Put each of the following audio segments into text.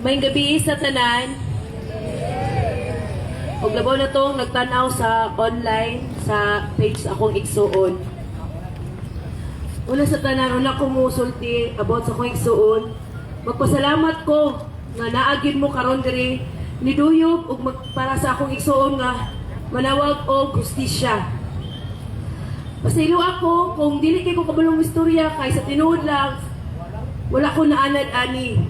May gabi sa tanan. Og labaw na tong nagtanaw sa online sa page akong igsuon. Una sa tanan, una ko musulti about sa akong igsuon. Magpasalamat ko nga naagid mo karon diri niduyog og para sa akong igsuon nga manawag og hustisya. Pasaylo ako kung dili kay ko kabalong istorya kay sa tinuod lang wala ko naanad ani.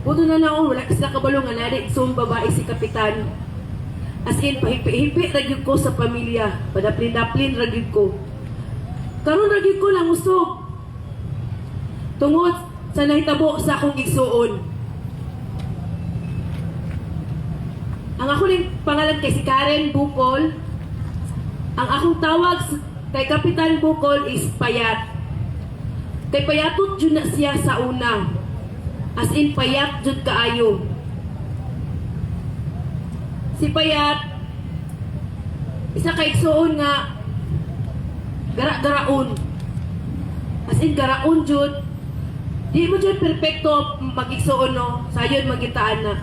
Buto na naon wala kasi kabalong nga nadi sum babae si kapitan. As in pahipi-hipi ragyud ko sa pamilya, padaplin-daplin ragyud ko. Karon ragyud ko lang usog. Tungod sa nahitabo sa akong igsuon. Ang ako ning pangalan kay si Karen Bukol. Ang akong tawag kay Kapitan Bukol is Payat. Kay payatot jud na siya sa una. As in payat jud kaayo. Si Payat isa kay igsuon nga gara-garaon. As in garaon jud. Di mo jud perpekto mag-igsuon no. Sayon magitaan na.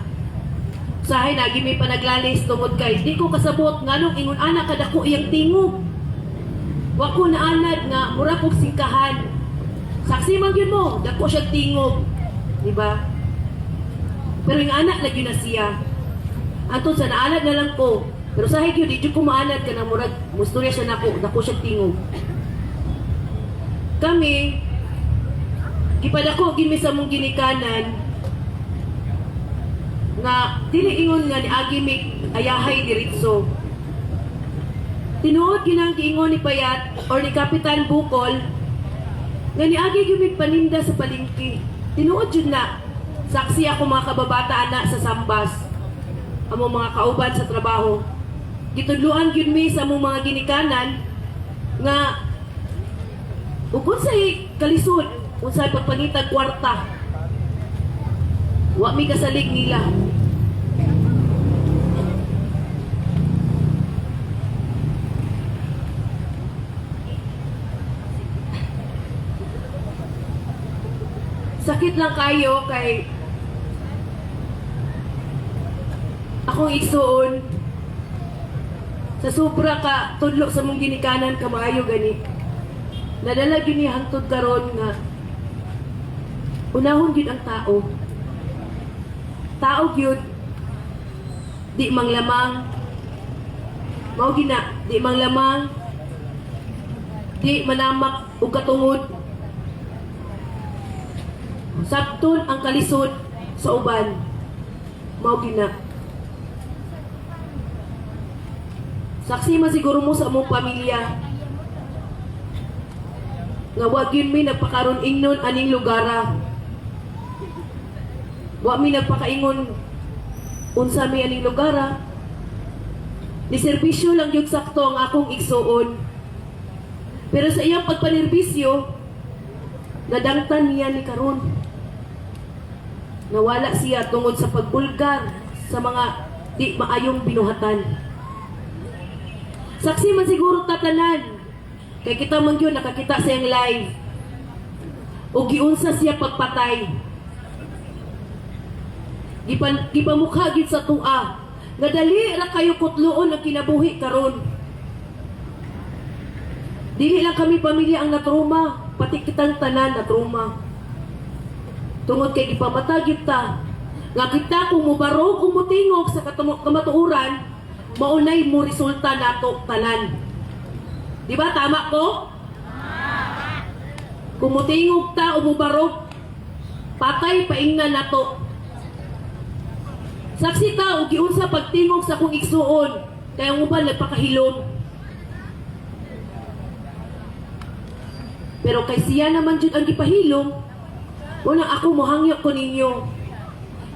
Usahay na gimi pa naglalis tungod kay di ko kasabot nganong ingon ana kadako iyang tingog. Wa ko naanad nga mura kog singkahan. Saksi man gyud mo, dako siya tingog. Di ba? Pero yung anak lagi na siya. Anton sa naanad na lang ko. Pero usahay gyud di jud ko maanad ka na murag mustorya siya nako, dako siya tingog. Kami gipadako gimi sa mong ginikanan nga dili ingon nga ni Agimik ayahay diretso. Tinuod ginang giingon ni Payat or ni Kapitan Bukol nga ni Agi gimik paninda sa palengke. Tinuod jud na saksi ako mga kababata ana sa Sambas. Among mga kauban sa trabaho. Gitudluan gyud mi sa among mga ginikanan nga ug say kalisod unsay pagpangitag kwarta. Wa mi kasalig nila. Sakit lang kayo kay akong igsuon sa sobra ka tudlo sa mong ginikanan kamaayo gani. Nadala gyud ni hangtod karon nga unahon gyud ang tao. Tao gyud di manglamang. Mao gina di manglamang. Di manamak og katungod. Sabton ang kalisod sa uban. Mao gina. Saksi man siguro mo sa among pamilya. Nga wa gyud mi nagpakaron ingnon aning lugara. Wa mi nagpakaingon unsa mi aning lugara. Ni serbisyo lang gyud sakto ang akong igsuon. Pero sa iyang pagpanerbisyo, nadangtan niya ni karon. Nawala siya tungod sa pagbulgar sa mga di maayong binuhatan. Saksi man siguro tatanan. Kay kita man yun, nakakita sa iyang live. O giunsa siya pagpatay. Gipamukha gid sa tua. Nga dali ra kayo kutloon ang kinabuhi karon. Dili lang kami pamilya ang natruma, pati kitang tanan natruma. Tungod kay gipamatagid ta. Nga kita kung mubarog o mutingog sa kamatuuran, maunay mo resulta nato tanan. Di ba tama ko? Kung mutingog ta o mubarog, patay paingnan nato. Saksi ta og giunsa pagtingog sa akong igsuon, kay ang uban nagpakahilom. Pero kay siya naman jud ang gipahilom, unang ako mohangyo ko ninyo.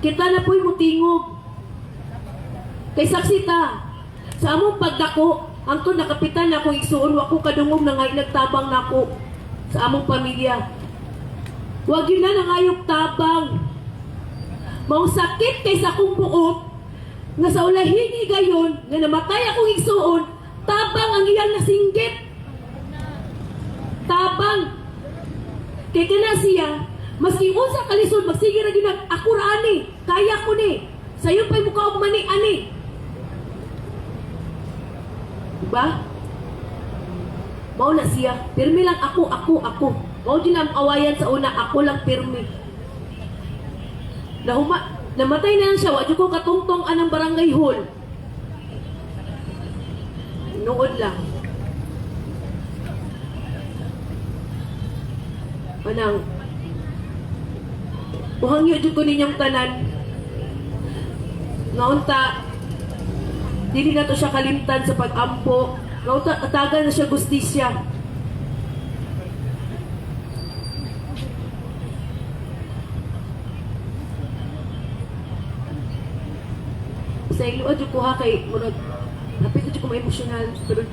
Kita na po'y mutingog. Kay saksi ta, sa among pagdako, ang to nakapitan na akong igsuon, wa ko kadungog na ngay nagtabang nako sa among pamilya. Wag yun na nangayok tabang. Maong sakit kay sa akong buot, nga sa ulahini gayon, nga namatay akong igsuon, tabang ang iyang nasinggit. Tabang. Kay kana siya, maski unsa kalisod, magsige ra ginag ako raani. ni. Sayo pa'y mukha og mani-ani. Diba? Mao na siya. Pirmi lang ako. Mao din ang awayan sa una, ako lang pirmi. Namatay na lang siya, wadyo ko katungtong anang barangay hall. Nood lang. Anang, uhangyo dyan ko ninyong tanan. Ngaunta, dili na to siya kalimtan sa pag-ampo. Ngaunta, katagal na siya gustisya. Sa iluad yung kuha kay murag napit ko ma-emotional pero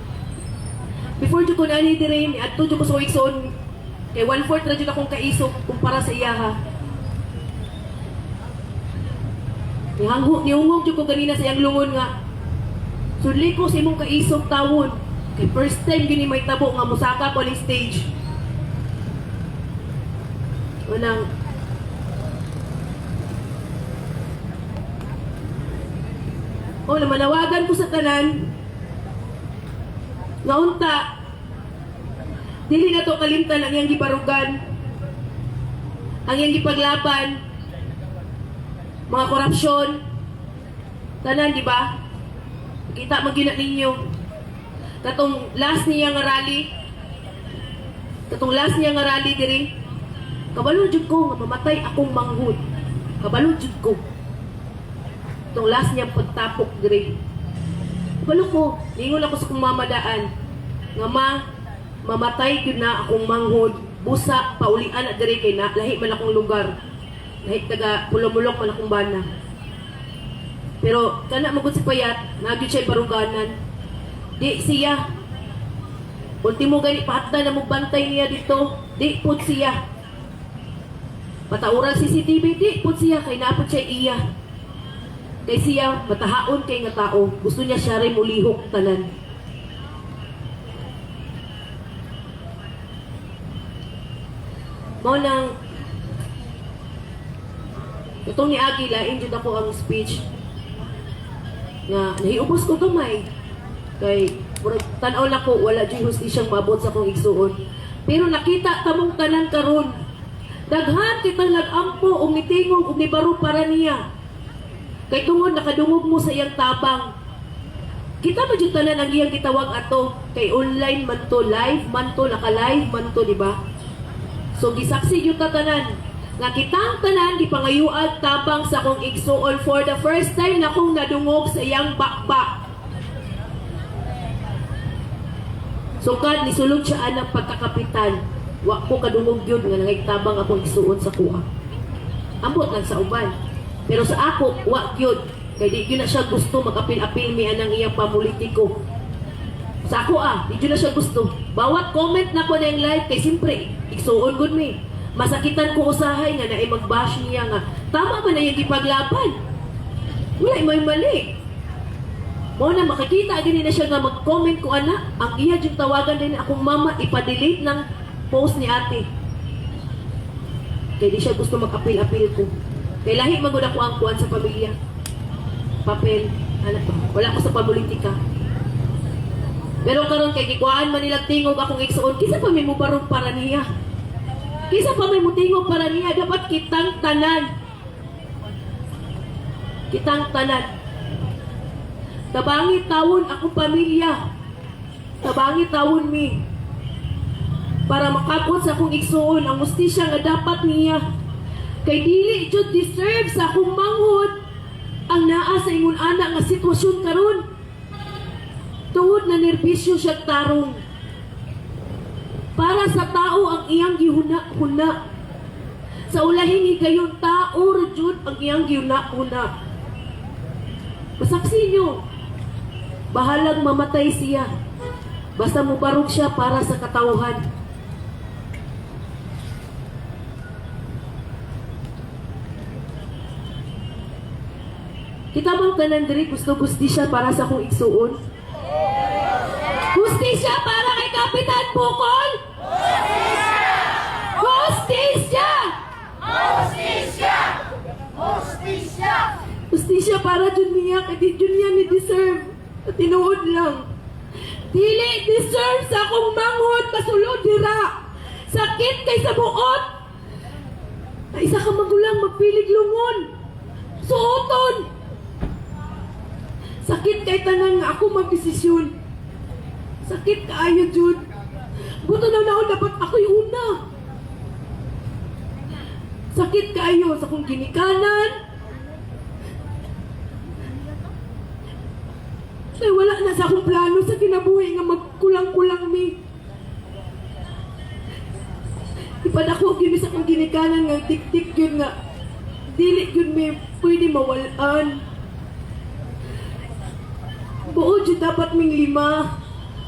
before ko na ni dire ni adto ko sa Wixon kay 1/4 ra jud akong kaisog kumpara sa iya ha. Niungog jud ko ganina sa iyang lungon nga sudli ko sa imong kaisog tawon kay first time gini may tabo nga musaka ko ni stage. Unang na manawagan ko sa tanan nga unta dili na to kalimtan ang iyang giparugan, ang iyang gipaglaban, mga korupsyon tanan, di ba? Kita magina ninyo katong last niya nga rally diri kabalo jud ko nga mamatay akong manghud, kabalo jud ko itong last niyang pagtapok dire. Balo ko, lingon ako sa kong mamadaan nga mamatay yun na akong manghod, busa, paulian na dire kay na, lahi man akong lugar. Lahi taga Pulomulok man akong bana. Pero, kana magod si Payat, nagyod siya baruganan. Di siya. Ultimo gani, pahatda na magbantay niya dito. Di pud siya. Patauran CCTV, di pud siya, kay napod siya iya. Kay siya, matahaon kay nga tao. Gusto niya siya rin mulihok tanan. Mao nang itong ni Agi, lain jud ako ang speech nga nahiubos ko gamay. Kay tan-aw na ko, wala jud hustisyang maabot sa akong igsuon. Pero nakita kamong tanan karon. Daghan kitang nag-ampo og nitingog og nibaro para niya. Kay tungod nakadungog mo sa iyang tabang. Kita ba jud tanan ang iyang gitawag ato kay online man to, live man to, naka-live man to, di ba? So gisaksi jud ta tanan nga kitang tanan gipangayuad tabang sa akong igsuon for the first time na akong nadungog sa iyang bakbak. Sukad ni sulod siya anang pagkakapitan. Wa ko kadungog yun nga nangaytabang akong igsuon sa kuha. Ambot lang sa uban. Pero sa ako, wa gyud. Kaya di yun na siya gusto mag-apil-apil mi anang iyang pamulitiko. Sa ako di yun na siya gusto. Bawat comment na ko na yung live, kay simpre, igsuon good mi. Masakitan ko usahay nga na mag-bash niya nga. Tama ba na yung ipaglaban? Wala, may mali. Mo na makikita gani na siya nga mag-comment ko ana, ang iya yung tawagan din akong mama, ipa-delete ng post ni ate. Kaya di siya gusto mag-apil-apil ko. Kaya lahi magod ako ang kuwan sa pamilya. Papel, anak ba? Wala ko sa politika. Pero karon kay gikuan man nilang tingog akong igsuon, kisa pa may mubarong para niya. Kisa pa may mutingog para niya, dapat kitang tanan. Kitang tanan. Tabangi tawon akong pamilya. Tabangi tawon mi. Para makapot sa akong igsuon ang mustisya nga dapat niya. Kay dili jud deserve sa akong manghod ang naa sa ingon ana nga sitwasyon karon. Tuod na nerbisyo siya tarong. Para sa tao ang iyang gihuna-huna. Sa ulahing higayon tao jud ang iyang gihuna-huna. Masaksi nyo, bahalang mamatay siya. Basta mubarog siya para sa katawhan. Kita bang tanan diri gusto-gusti siya para sa akong igsuon? Hustisya para kay Kapitan Bukol? Hustisya! Hustisya! Hustisya! hustisya para dyan niya, kaya dyan niya ni deserve. At tinuod lang. Dili deserve sa akong manghod, masulod dira. Sakit kay sa buot. Ay, isa ka magulang magpilig lungon. Suoton. Sakit kay tanan nga ako magdesisyon. Sakit kaayo, Jude. Buto na naon dapat ako'y una. Sakit kaayo sa kong ginikanan. Ay, wala na sa akong plano sa kinabuhi nga magkulang-kulang mi. Ipadako gyud sa akong ginikanan nga tik-tik yun nga. Dili yun mi pwede mawalaan. Buod yun dapat ming lima.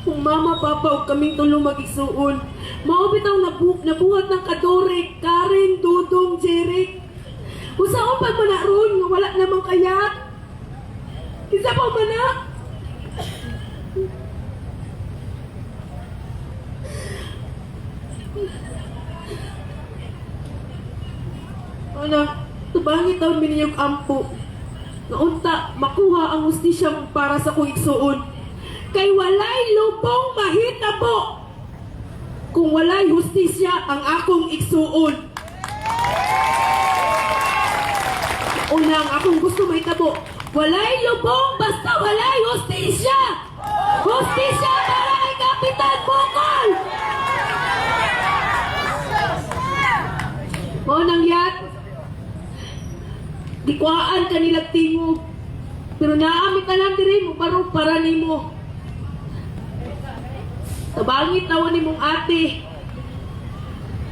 Kung mama, papa, o kaming tulo mag-isuon. Mao bitaw nabuhat ng Kadore, Karen, Dudong, Jeric. Usaon pa mo na ron nga wala namang kayat. Isa pa man na. Anak, tubangit taon miniyog ampo. Naunta, makuha ang hustisya para sa kong igsuon. Kay walay lubong mahitabo kung walay hustisya ang akong igsuon. Una ang akong gusto mahitabo, walay lubong basta walay hustisya. Hustisya para kay Kapitan Bukol. Mo nang yat, dikwaan kanilang tingog, pero naamit na lang diri mo para nimo. Tabangit tawa ni mong ate.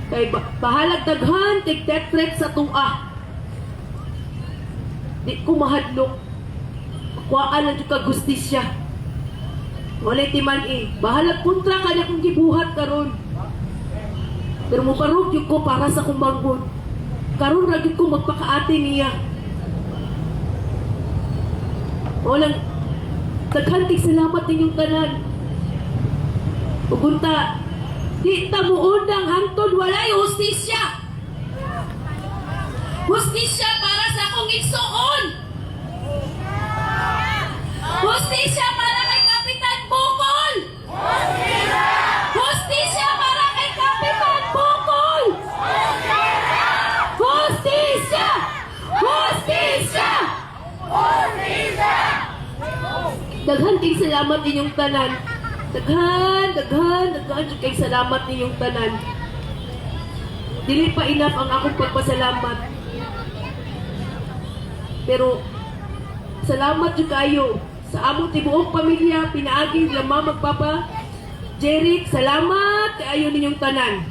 Kay bahalag daghan kay tetret sa tuwa. Di ko mahadlok. Kuwaan lang yung kagustisya. Walay timan bahalag kontra ka na kung gibuhat karon. Pero mo parog yung ko para sa kumbanggon. Karon ragid ko magpakaate niya. Walang daghan kay salamat ninyong tanan. Ugunta, di ta muundang hangtod walay hustisya. Hustisya para sa akong igsuon. Hustisya para kay Kapitan Bukol. Hustisya para kay Kapitan Bukol. Hustisya! Hustisya! Daghan kay salamat inyong tanan. Daghan kay salamat ninyong tanan. Dili pa enough ang akong pagpasalamat. Pero salamat jud kayo sa among tibuok pamilya, pinaagi lang magpapa. Jeric, salamat kaayo ninyong tanan.